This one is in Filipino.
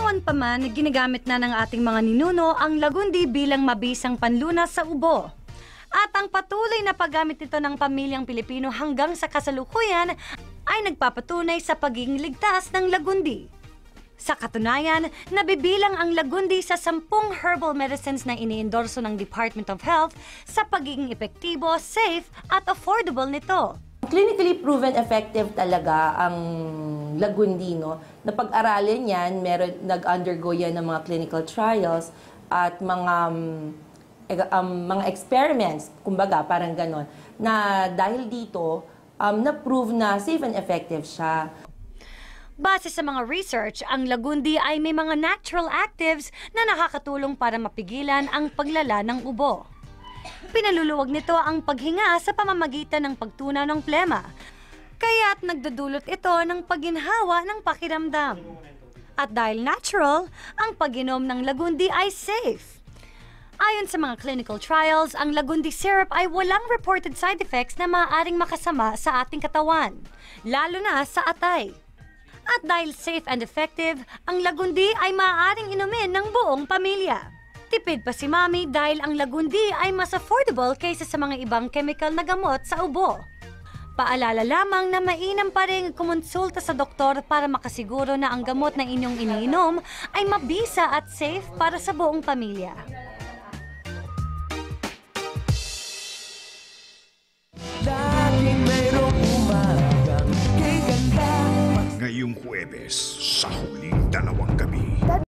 Noon pa man, ginagamit na ng ating mga ninuno ang lagundi bilang mabisang panlunas sa ubo. At ang patuloy na paggamit nito ng pamilyang Pilipino hanggang sa kasalukuyan ay nagpapatunay sa pagiging ligtas ng lagundi. Sa katunayan, nabibilang ang lagundi sa 10 herbal medicines na iniendorso ng Department of Health sa pagiging epektibo, safe at affordable nito. Clinically proven effective talaga ang lagundi, no? Napag-aralan yan, nag-undergo yan ng mga clinical trials at mga experiments, kumbaga, parang ganon, na dahil dito, na-prove na safe and effective siya. Base sa mga research, ang lagundi ay may mga natural actives na nakakatulong para mapigilan ang paglala ng ubo. Pinaluluwag nito ang paghinga sa pamamagitan ng pagtunaw ng plema, kaya't nagdudulot ito ng pagginhawa ng pakiramdam. At dahil natural, ang pag-inom ng lagundi ay safe. Ayon sa mga clinical trials, ang lagundi syrup ay walang reported side effects na maaaring makasama sa ating katawan, lalo na sa atay. At dahil safe and effective, ang lagundi ay maaaring inumin ng buong pamilya. Tipid pa si Mami dahil ang lagundi ay mas affordable kaysa sa mga ibang chemical na gamot sa ubo. Paalala lamang na mainam pa rin kumonsulta sa doktor para makasiguro na ang gamot na inyong iniinom ay mabisa at safe para sa buong pamilya. Ngayong Huwebes sa huling 2 gabi.